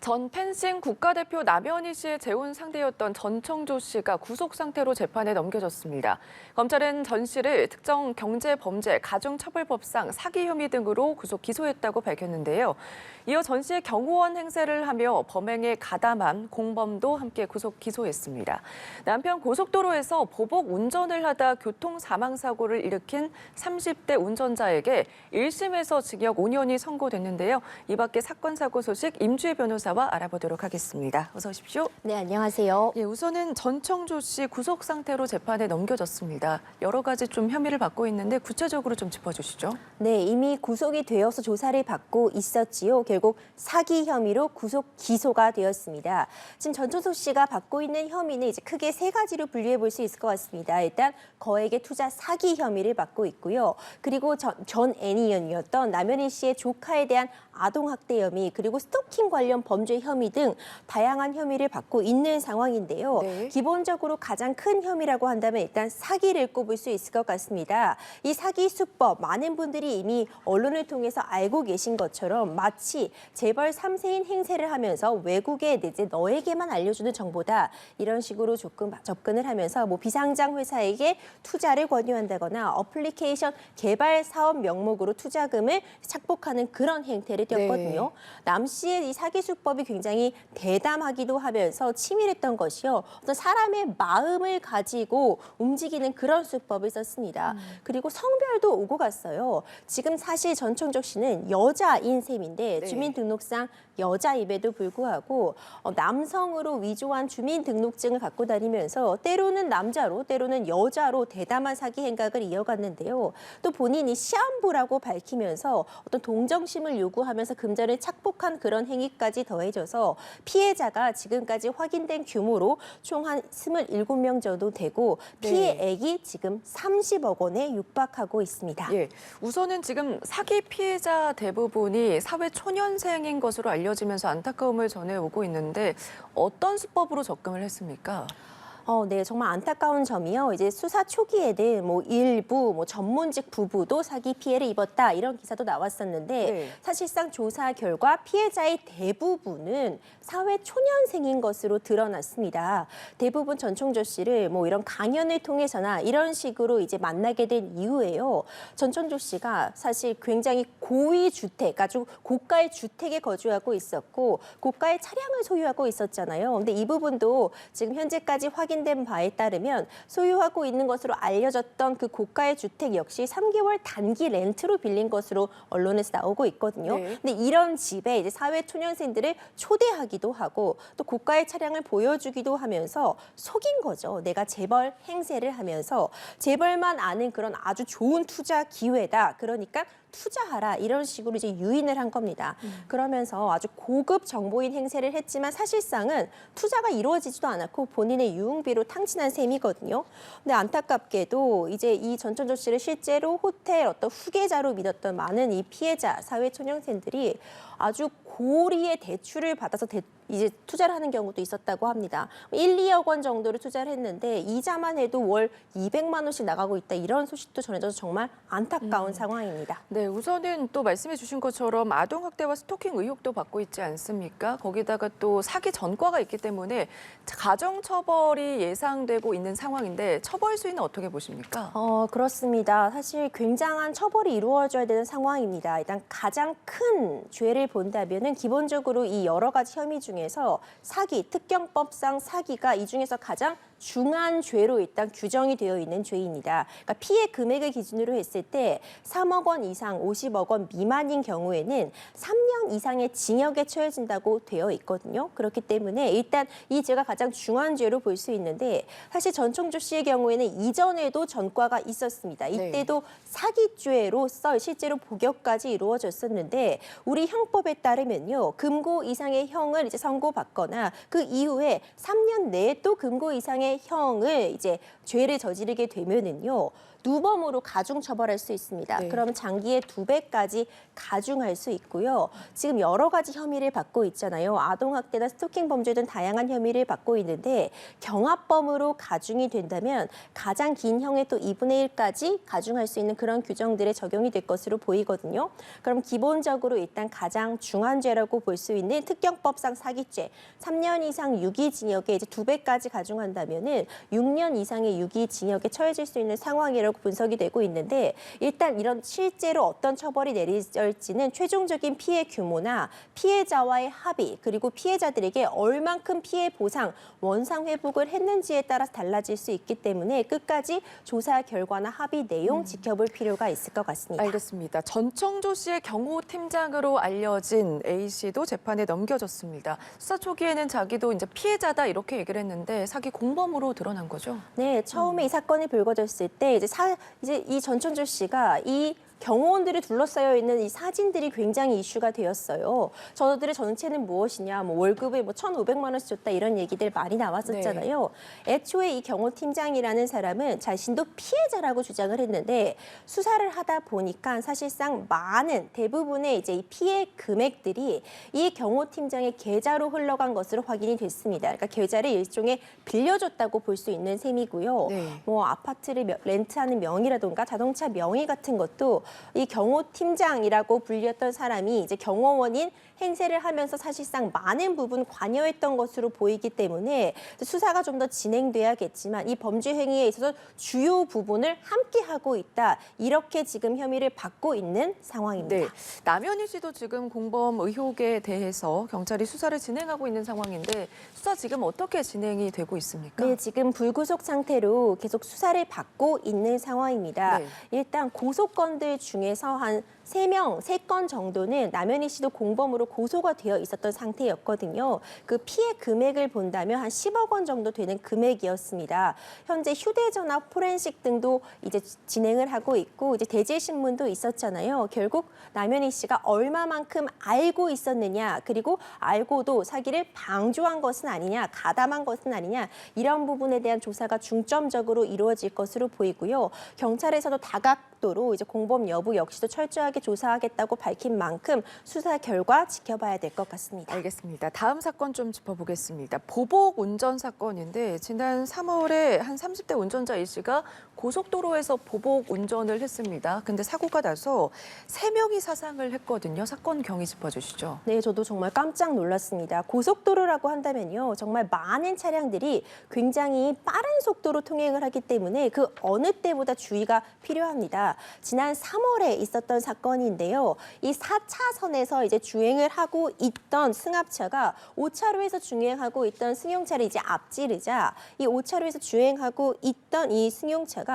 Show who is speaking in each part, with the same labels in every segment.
Speaker 1: 전 펜싱 국가대표 남현희 씨의 재혼 상대였던 전청조 씨가 구속 상태로 재판에 넘겨졌습니다. 검찰은 전 씨를 특정 경제범죄, 가중처벌법상 사기 혐의 등으로 구속 기소했다고 밝혔는데요. 이어 전 씨의 경호원 행세를 하며 범행에 가담한 공범도 함께 구속 기소했습니다. 남편 고속도로에서 보복 운전을 하다 교통사망사고를 일으킨 30대 운전자에게 1심에서 징역 5년이 선고됐는데요. 이 밖에 사건 사고 소식 임주혜 변호사와 알아보도록 하겠습니다. 어서 오십시오.
Speaker 2: 네, 안녕하세요.
Speaker 1: 예, 우선은 전청조 씨 구속 상태로 재판에 넘겨졌습니다. 여러 가지 좀 혐의를 받고 있는데 구체적으로 좀 짚어주시죠.
Speaker 2: 네, 이미 구속이 되어서 조사를 받고 있었지요. 결국 사기 혐의로 구속 기소가 되었습니다. 지금 전청조 씨가 받고 있는 혐의는 이제 크게 세 가지로 분류해 볼 수 있을 것 같습니다. 일단 거액의 투자 사기 혐의를 받고 있고요. 그리고 전 애니언이었던 남현희 씨의 조카에 대한 아동학대 혐의, 그리고 스토킹 관련 범죄 혐의 등 다양한 혐의를 받고 있는 상황인데요.
Speaker 1: 네.
Speaker 2: 기본적으로 가장 큰 혐의라고 한다면 일단 사기를 꼽을 수 있을 것 같습니다. 이 사기 수법, 많은 분들이 이미 언론을 통해서 알고 계신 것처럼 마치 재벌 3세인 행세를 하면서 외국에 이제 너에게만 알려주는 정보다, 이런 식으로 접근을 하면서 비상장 회사에게 투자를 권유한다거나 어플리케이션 개발 사업 명목으로 투자금을 착복하는 그런 행태를 띄었거든요.
Speaker 1: 네.
Speaker 2: 남 씨의 이 사기 수법이 굉장히 대담하기도 하면서 치밀했던 것이요. 어떤 사람의 마음을 가지고 움직이는 그런 수법을 썼습니다. 그리고 성별도 오고 갔어요. 지금 사실 전청조 씨는 여자인 셈인데
Speaker 1: 네.
Speaker 2: 주민등록상 여자임에도 불구하고 남성으로 위조한 주민등록증을 갖고 다니면서 때로는 남자로 때로는 여자로 대담한 사기 행각을 이어갔는데요. 또 본인이 시한부라고 밝히면서 어떤 동정심을 요구하면서 금전을 착복한 그런 행위까지 더해져서 피해자가 지금까지 확인된 규모로 총 한 27명 정도 되고 피해액이 지금 30억 원에 육박하고 있습니다.
Speaker 1: 예, 우선은 지금 사기 피해자 대부분이 사회 초년생인 것으로 알려지면서 안타까움을 전해오고 있는데 어떤 수법으로 접근을 했습니까?
Speaker 2: 네, 정말 안타까운 점이요. 이제 수사 초기에는 일부 전문직 부부도 사기 피해를 입었다, 이런 기사도 나왔었는데
Speaker 1: 네.
Speaker 2: 사실상 조사 결과 피해자의 대부분은 사회 초년생인 것으로 드러났습니다. 대부분 전청조 씨를 이런 강연을 통해서나 이런 식으로 이제 만나게 된 이후에요. 전청조 씨가 사실 굉장히 고위 주택, 아주 고가의 주택에 거주하고 있었고 고가의 차량을 소유하고 있었잖아요. 근데 이 부분도 지금 현재까지 확인된 바에 따르면 소유하고 있는 것으로 알려졌던 그 고가의 주택 역시 3개월 단기 렌트로 빌린 것으로 언론에서 나오고 있거든요.
Speaker 1: 네.
Speaker 2: 근데 이런 집에 이제 사회 초년생들을 초대하기도 하고 또 고가의 차량을 보여주기도 하면서 속인 거죠. 내가 재벌 행세를 하면서 재벌만 아는 그런 아주 좋은 투자 기회다, 그러니까 투자하라, 이런 식으로 이제 유인을 한 겁니다. 그러면서 아주 고급 정보인 행세를 했지만 사실상은 투자가 이루어지지도 않았고 본인의 유흥비로 탕진한 셈이거든요. 근데 안타깝게도 이제 이 전청조 씨를 실제로 호텔 어떤 후계자로 믿었던 많은 이 피해자 사회 초년생들이 아주 고리의 대출을 받아서 이제 투자를 하는 경우도 있었다고 합니다. 1, 2억 원 정도를 투자를 했는데 이자만 해도 월 200만 원씩 나가고 있다, 이런 소식도 전해져서 정말 안타까운 상황입니다.
Speaker 1: 네, 우선은 또 말씀해 주신 것처럼 아동학대와 스토킹 의혹도 받고 있지 않습니까? 거기다가 또 사기 전과가 있기 때문에 가정처벌이 예상되고 있는 상황인데 처벌 수위는 어떻게 보십니까?
Speaker 2: 그렇습니다. 사실 굉장한 처벌이 이루어져야 되는 상황입니다. 일단 가장 큰 죄를 본다면은 기본적으로 이 여러 가지 혐의 중에서 사기, 특경법상 사기가 이 중에서 가장 중한 죄로 일단 규정이 되어 있는 죄입니다. 그러니까 피해 금액을 기준으로 했을 때 3억 원 이상 50억 원 미만인 경우에는 3년 이상의 징역에 처해진다고 되어 있거든요. 그렇기 때문에 일단 이 죄가 가장 중한 죄로 볼 수 있는데 사실 전청조 씨의 경우에는 이전에도 전과가 있었습니다. 이때도 사기죄로서 실제로 복역까지 이루어졌었는데 우리 형법에 따르면요, 금고 이상의 형을 이제 선고받거나 그 이후에 3년 내에 또 금고 이상의 이상의 형을 이제 죄를 저지르게 되면은요. 누범으로 가중 처벌할 수 있습니다.
Speaker 1: 네.
Speaker 2: 그러면 장기의 2배까지 가중할 수 있고요. 지금 여러 가지 혐의를 받고 있잖아요. 아동학대나 스토킹 범죄 등 다양한 혐의를 받고 있는데 경합범으로 가중이 된다면 가장 긴 형의 또 2분의 1까지 가중할 수 있는 그런 규정들에 적용이 될 것으로 보이거든요. 그럼 기본적으로 일단 가장 중한 죄라고 볼 수 있는 특경법상 사기죄 3년 이상 유기징역에 이제 2배까지 가중한다면은 6년 이상의 유기징역에 처해질 수 있는 상황이라고 분석이 되고 있는데 일단 이런 실제로 어떤 처벌이 내려질지는 최종적인 피해 규모나 피해자와의 합의 그리고 피해자들에게 얼만큼 피해 보상, 원상 회복을 했는지에 따라서 달라질 수 있기 때문에 끝까지 조사 결과나 합의 내용 지켜볼 필요가 있을 것 같습니다.
Speaker 1: 알겠습니다. 전청조 씨의 경호팀장으로 알려진 A 씨도 재판에 넘겨졌습니다. 수사 초기에는 자기도 이제 피해자다 이렇게 얘기를 했는데 사기 공범으로 드러난 거죠?
Speaker 2: 네, 처음에 이 사건이 불거졌을 때 이제 이 전천조 씨가 이 경호원들이 둘러싸여 있는 이 사진들이 굉장히 이슈가 되었어요. 저들의 정체는 무엇이냐, 뭐 월급을 뭐 1,500만 원씩 줬다 이런 얘기들 많이 나왔었잖아요. 애초에 이 경호팀장이라는 사람은 자신도 피해자라고 주장을 했는데 수사를 하다 보니까 사실상 많은 대부분의 이제 이 피해 금액들이 이 경호팀장의 계좌로 흘러간 것으로 확인이 됐습니다. 그러니까 계좌를 일종의 빌려줬다고 볼 수 있는 셈이고요.
Speaker 1: 네.
Speaker 2: 뭐 아파트를 렌트하는 명의라든가 자동차 명의 같은 것도 이 경호팀장이라고 불렸던 사람이 이제 경호원인 행세를 하면서 사실상 많은 부분 관여했던 것으로 보이기 때문에 수사가 좀 더 진행돼야겠지만 이 범죄 행위에 있어서 주요 부분을 함께 하고 있다. 이렇게 지금 혐의를 받고 있는 상황입니다.
Speaker 1: 네. 남현희 씨도 지금 공범 의혹에 대해서 경찰이 수사를 진행하고 있는 상황인데 수사 지금 어떻게 진행이 되고 있습니까?
Speaker 2: 네, 지금 불구속 상태로 계속 수사를 받고 있는 상황입니다.
Speaker 1: 네.
Speaker 2: 일단 고소건들 중에서 한 3건 정도는 남현희 씨도 공범으로 고소가 되어 있었던 상태였거든요. 그 피해 금액을 본다면 한 10억 원 정도 되는 금액이었습니다. 현재 휴대전화 포렌식 등도 이제 진행을 하고 있고 이제 대질신문도 있었잖아요. 결국 남현희 씨가 얼마만큼 알고 있었느냐 그리고 알고도 사기를 방조한 것은 아니냐 가담한 것은 아니냐 이런 부분에 대한 조사가 중점적으로 이루어질 것으로 보이고요. 경찰에서도 다각도로 이제 공범 여부 역시도 철저하게 조사하겠다고 밝힌 만큼 수사 결과 지켜봐야 될 것 같습니다.
Speaker 1: 알겠습니다. 다음 사건 좀 짚어보겠습니다. 보복 운전 사건인데 지난 3월에 한 30대 운전자 A 씨가 고속도로에서 보복 운전을 했습니다. 근데 사고가 나서 3명이 사상을 했거든요. 사건 경위 짚어주시죠.
Speaker 2: 네, 저도 정말 깜짝 놀랐습니다. 고속도로라고 한다면요, 정말 많은 차량들이 굉장히 빠른 속도로 통행을 하기 때문에 그 어느 때보다 주의가 필요합니다. 지난 3월에 있었던 사건인데요. 이 4차선에서 이제 주행을 하고 있던 승합차가 5차로에서 주행하고 있던 승용차를 이제 앞지르자 이 5차로에서 주행하고 있던 이 승용차가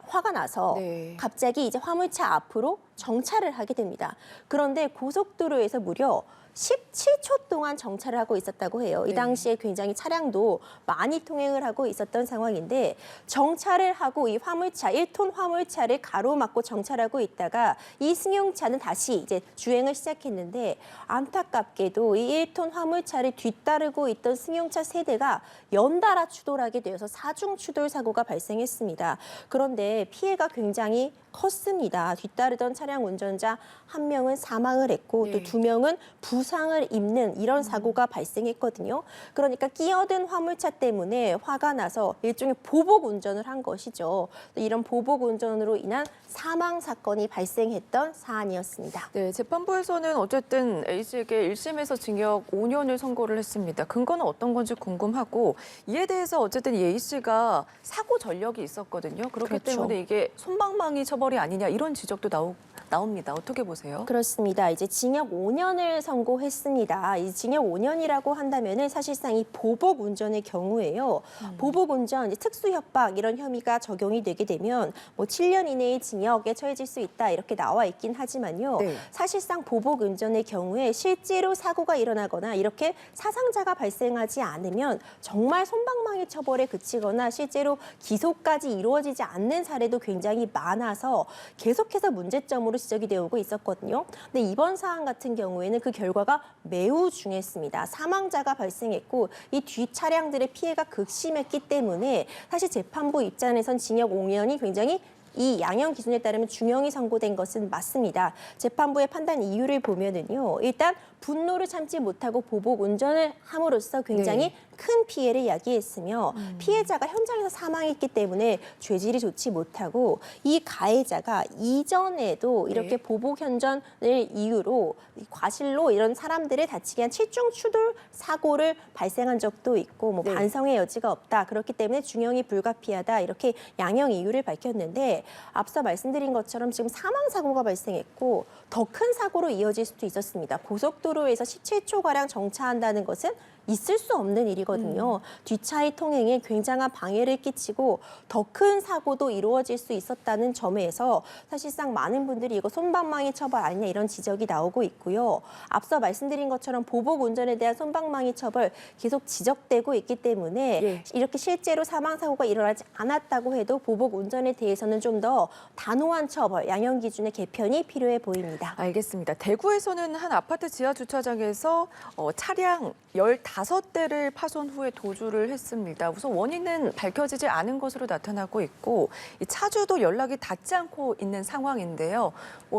Speaker 2: 화가 나서
Speaker 1: 네.
Speaker 2: 갑자기 이제 화물차 앞으로 정차를 하게 됩니다. 그런데 고속도로에서 무려 17초 동안 정차를 하고 있었다고 해요. 이
Speaker 1: 네.
Speaker 2: 당시에 굉장히 차량도 많이 통행을 하고 있었던 상황인데 정차를 하고 이 화물차, 1톤 화물차를 가로막고 정차하고 있다가 이 승용차는 다시 이제 주행을 시작했는데 안타깝게도 이 1톤 화물차를 뒤따르고 있던 승용차 세대가 연달아 추돌하게 되어서 사중 추돌 사고가 발생했습니다. 그런데 피해가 굉장히 컸습니다. 뒤따르던 차량 운전자 1명은 사망을 했고
Speaker 1: 네.
Speaker 2: 또 2명은 부상을 입는 이런 사고가 발생했거든요. 그러니까 끼어든 화물차 때문에 화가 나서 일종의 보복 운전을 한 것이죠. 이런 보복 운전으로 인한 사망 사건이 발생했던 사안이었습니다.
Speaker 1: 네, 재판부에서는 어쨌든 A 씨에게 1심에서 징역 5년을 선고를 했습니다. 근거는 어떤 건지 궁금하고 이에 대해서 어쨌든 이 A 씨가 사고 전력이 있었거든요. 그렇기
Speaker 2: 그렇죠.
Speaker 1: 때문에 이게 솜방망이 처벌이 아니냐 이런 지적도 나옵니다. 어떻게 보세요?
Speaker 2: 그렇습니다. 이제 징역 5년을 선고했습니다. 이 징역 5년이라고 한다면은 사실상 이 보복 운전의 경우에요. 보복 운전, 이제 특수 협박 이런 혐의가 적용이 되게 되면 뭐 7년 이내의 징역에 처해질 수 있다 이렇게 나와 있긴 하지만요.
Speaker 1: 네.
Speaker 2: 사실상 보복 운전의 경우에 실제로 사고가 일어나거나 이렇게 사상자가 발생하지 않으면 정말 솜방망이 처벌에 그치거나 실제로 기소까지 이루어지지 않는 사례도 굉장히 많아서 계속해서 문제점으로 지적이 되어 오고 있었거든요. 근데 이번 사안 같은 경우에는 그 결과가 매우 중했습니다. 사망자가 발생했고 이 뒤 차량들의 피해가 극심했기 때문에 사실 재판부 입장에선 징역 5년이 굉장히 이 양형 기준에 따르면 중형이 선고된 것은 맞습니다. 재판부의 판단 이유를 보면은요. 일단 분노를 참지 못하고 보복 운전을 함으로써 굉장히
Speaker 1: 네.
Speaker 2: 큰 피해를 야기했으며 피해자가 현장에서 사망했기 때문에 죄질이 좋지 못하고 이 가해자가 이전에도
Speaker 1: 네.
Speaker 2: 이렇게 보복 현전을 이유로 과실로 이런 사람들을 다치게 한 칠중 추돌 사고를 발생한 적도 있고 뭐
Speaker 1: 네.
Speaker 2: 반성의 여지가 없다. 그렇기 때문에 중형이 불가피하다. 이렇게 양형 이유를 밝혔는데 앞서 말씀드린 것처럼 지금 사망 사고가 발생했고 더 큰 사고로 이어질 수도 있었습니다. 고속도로에서 17초가량 정차한다는 것은 있을 수 없는 일이거든요. 뒷차의 통행에 굉장한 방해를 끼치고 더 큰 사고도 이루어질 수 있었다는 점에서 사실상 많은 분들이 이거 솜방망이 처벌 아니냐 이런 지적이 나오고 있고요. 앞서 말씀드린 것처럼 보복 운전에 대한 솜방망이 처벌 계속 지적되고 있기 때문에
Speaker 1: 예.
Speaker 2: 이렇게 실제로 사망 사고가 일어나지 않았다고 해도 보복 운전에 대해서는 좀 더 단호한 처벌, 양형 기준의 개편이 필요해 보입니다.
Speaker 1: 알겠습니다. 대구에서는 한 아파트 지하 주차장에서 차량 15대를 파손 후에 도주를 했습니다. 우선 원인은 밝혀지지 않은 것으로 나타나고 있고 이 차주도 연락이 닿지 않고 있는 상황인데요.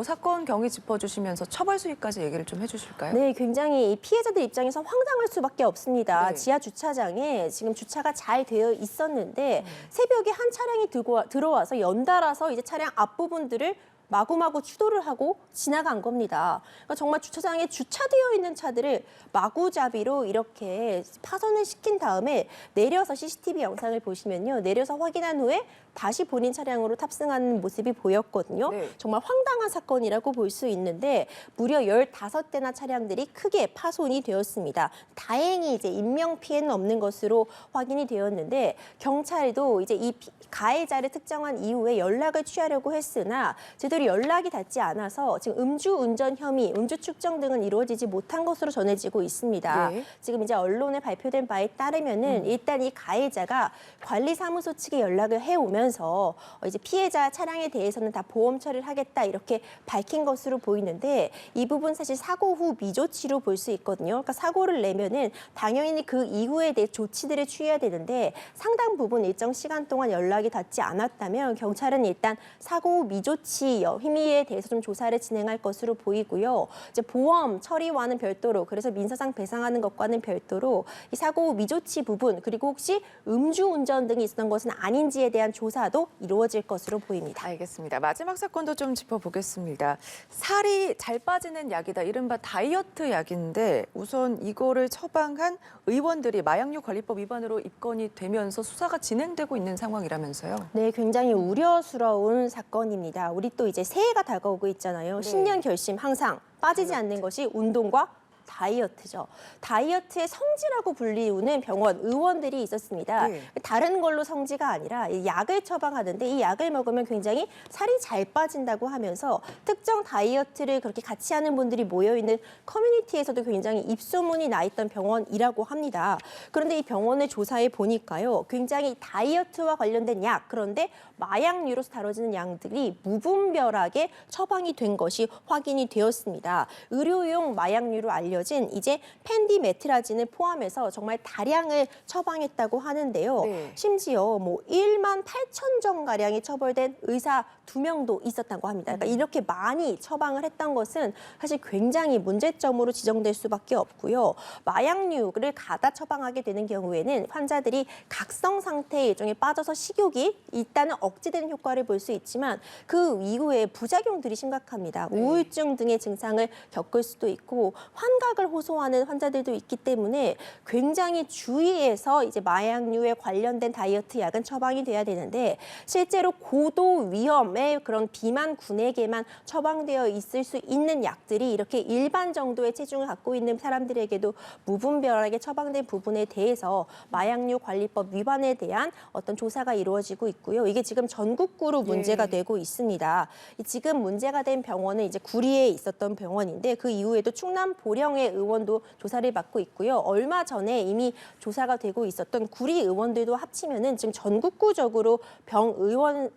Speaker 1: 사건 경위 짚어주시면서 처벌 수위까지 얘기를 좀 해주실까요?
Speaker 2: 네, 굉장히 이 피해자들 입장에서 황당할 수밖에 없습니다.
Speaker 1: 네.
Speaker 2: 지하 주차장에 지금 주차가 잘 되어 있었는데 새벽에 한 차량이 들어와서 연달아서 이제 차량 앞부분들을 마구마구 추돌을 하고 지나간 겁니다. 그러니까 정말 주차장에 주차되어 있는 차들을 마구잡이로 이렇게 파손을 시킨 다음에 내려서 CCTV 영상을 보시면요. 내려서 확인한 후에 다시 본인 차량으로 탑승하는 모습이 보였거든요.
Speaker 1: 네.
Speaker 2: 정말 황당한 사건이라고 볼 수 있는데 무려 15대나 차량들이 크게 파손이 되었습니다. 다행히 이제 인명 피해는 없는 것으로 확인이 되었는데 경찰도 이제 이 가해자를 특정한 이후에 연락을 취하려고 했으나 제대로 연락이 닿지 않아서 지금 음주운전 혐의, 음주 측정 등은 이루어지지 못한 것으로 전해지고 있습니다.
Speaker 1: 네.
Speaker 2: 지금 이제 언론에 발표된 바에 따르면은 일단 이 가해자가 관리사무소 측에 연락을 해오면서 이제 피해자 차량에 대해서는 다 보험 처리를 하겠다 이렇게 밝힌 것으로 보이는데 이 부분 사실 사고 후 미조치로 볼 수 있거든요. 그러니까 사고를 내면은 당연히 그 이후에 대해 조치들을 취해야 되는데 상당 부분 일정 시간 동안 연락이 닿지 않았다면 경찰은 일단 사고 후 미조치 혐의에 대해서 좀 조사를 진행할 것으로 보이고요. 이제 보험 처리와는 별도로 그래서 민사상 배상하는 것과는 별도로 이 사고 후 미조치 부분 그리고 혹시 음주운전 등이 있었던 것은 아닌지에 대한 조사도 이루어질 것으로 보입니다.
Speaker 1: 알겠습니다. 마지막 사건도 좀 짚어보겠습니다. 살이 잘 빠지는 약이다. 이른바 다이어트 약인데 우선 이거를 처방한 의원들이 마약류 관리법 위반으로 입건이 되면서 수사가 진행되고 있는 상황이라면서요.
Speaker 2: 네, 굉장히 우려스러운 사건입니다. 우리 또 이제 새해가 다가오고 있잖아요.
Speaker 1: 네.
Speaker 2: 신년 결심 항상 빠지지 않는 것이 운동과 다이어트죠. 다이어트의 성지라고 불리우는 병원 의원들이 있었습니다.
Speaker 1: 네.
Speaker 2: 다른 걸로 성지가 아니라 이 약을 처방하는데 이 약을 먹으면 굉장히 살이 잘 빠진다고 하면서 특정 다이어트를 그렇게 같이 하는 분들이 모여있는 커뮤니티에서도 굉장히 입소문이 나 있던 병원이라고 합니다. 그런데 이 병원을 조사해 보니까요. 굉장히 다이어트와 관련된 약, 그런데 마약류로서 다뤄지는 약들이 무분별하게 처방이 된 것이 확인이 되었습니다. 의료용 마약류로 알려진 이제 펜디메트라진을 포함해서 정말 다량을 처방했다고 하는데요.
Speaker 1: 네.
Speaker 2: 심지어 뭐 1만 8천 정 가량이 처벌된 의사 2명도 있었다고 합니다. 그러니까 이렇게 많이 처방을 했던 것은 사실 굉장히 문제점으로 지정될 수밖에 없고요. 마약류를 가다 처방하게 되는 경우에는 환자들이 각성 상태의 일종에 빠져서 식욕이 일단은 억제되는 효과를 볼 수 있지만 그 이후에 부작용들이 심각합니다.
Speaker 1: 네.
Speaker 2: 우울증 등의 증상을 겪을 수도 있고 환각을 호소하는 환자들도 있기 때문에 굉장히 주의해서 이제 마약류에 관련된 다이어트 약은 처방이 돼야 되는데 실제로 고도 위험의 그런 비만군에게만 처방되어 있을 수 있는 약들이 이렇게 일반 정도의 체중을 갖고 있는 사람들에게도 무분별하게 처방된 부분에 대해서 마약류 관리법 위반에 대한 어떤 조사가 이루어지고 있고요. 이게 지금 전국구로 문제가 되고 있습니다. 지금 문제가 된 병원은 이제 구리에 있었던 병원인데 그 이후에도 충남 보령의 의원도 조사를 받고 있고요. 얼마 전에 이미 조사가 되고 있었던 구리 의원들도 합치면은 지금 전국구적으로 병 의원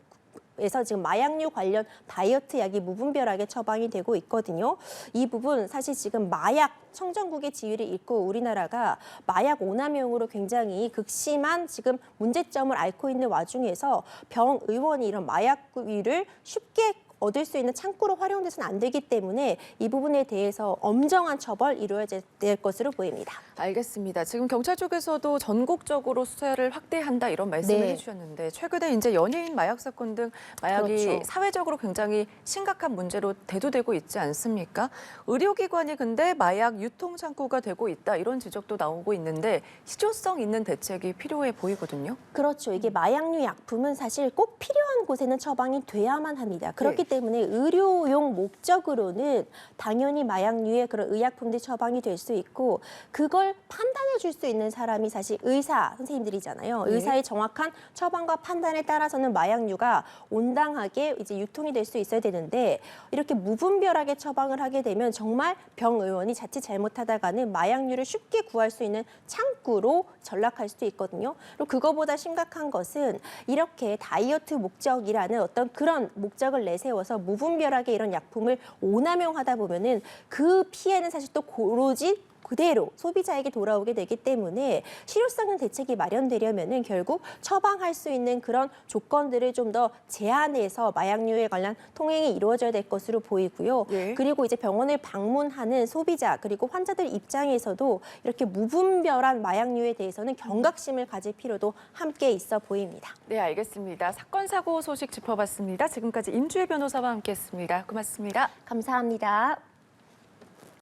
Speaker 2: 에서 지금 마약류 관련 다이어트 약이 무분별하게 처방이 되고 있거든요. 이 부분 사실 지금 마약 청정국의 지위를 잃고 우리나라가 마약 오남용으로 굉장히 극심한 지금 문제점을 앓고 있는 와중에서 병의원이 이런 마약류를 쉽게 얻을 수 있는 창구로 활용돼서는 안 되기 때문에 이 부분에 대해서 엄정한 처벌 이루어져야 될 것으로 보입니다.
Speaker 1: 알겠습니다. 지금 경찰 쪽에서도 전국적으로 수사를 확대한다 이런 말씀을
Speaker 2: 네.
Speaker 1: 해주셨는데 최근에 이제 연예인 마약 사건 등 마약이
Speaker 2: 그렇죠.
Speaker 1: 사회적으로 굉장히 심각한 문제로 대두되고 있지 않습니까? 의료기관이 근데 마약 유통 창구가 되고 있다 이런 지적도 나오고 있는데 실효성 있는 대책이 필요해 보이거든요.
Speaker 2: 그렇죠. 이게 마약류 약품은 사실 꼭 필요한 곳에는 처방이 돼야만 합니다. 그렇기 때문에 의료용 목적으로는 당연히 마약류의 그런 의약품들이 처방이 될 수 있고 그걸 판단해 줄 수 있는 사람이 사실 의사 선생님들이잖아요.
Speaker 1: 네.
Speaker 2: 의사의 정확한 처방과 판단에 따라서는 마약류가 온당하게 이제 유통이 될 수 있어야 되는데 이렇게 무분별하게 처방을 하게 되면 정말 병의원이 자칫 잘못하다가는 마약류를 쉽게 구할 수 있는 창구로 전락할 수도 있거든요. 그리고 그거보다 심각한 것은 이렇게 다이어트 목적이라는 어떤 그런 목적을 내세워서 무분별하게 이런 약품을 오남용하다 보면은 그 피해는 사실 또 오로지 그대로 소비자에게 돌아오게 되기 때문에 실효성 있는 대책이 마련되려면은 결국 처방할 수 있는 그런 조건들을 좀 더 제한해서 마약류에 관한 통행이 이루어져야 될 것으로 보이고요.
Speaker 1: 예.
Speaker 2: 그리고 이제 병원을 방문하는 소비자 그리고 환자들 입장에서도 이렇게 무분별한 마약류에 대해서는 경각심을 가질 필요도 함께 있어 보입니다.
Speaker 1: 네, 알겠습니다. 사건 사고 소식 짚어봤습니다. 지금까지 임주혜 변호사와 함께했습니다. 고맙습니다.
Speaker 2: 감사합니다.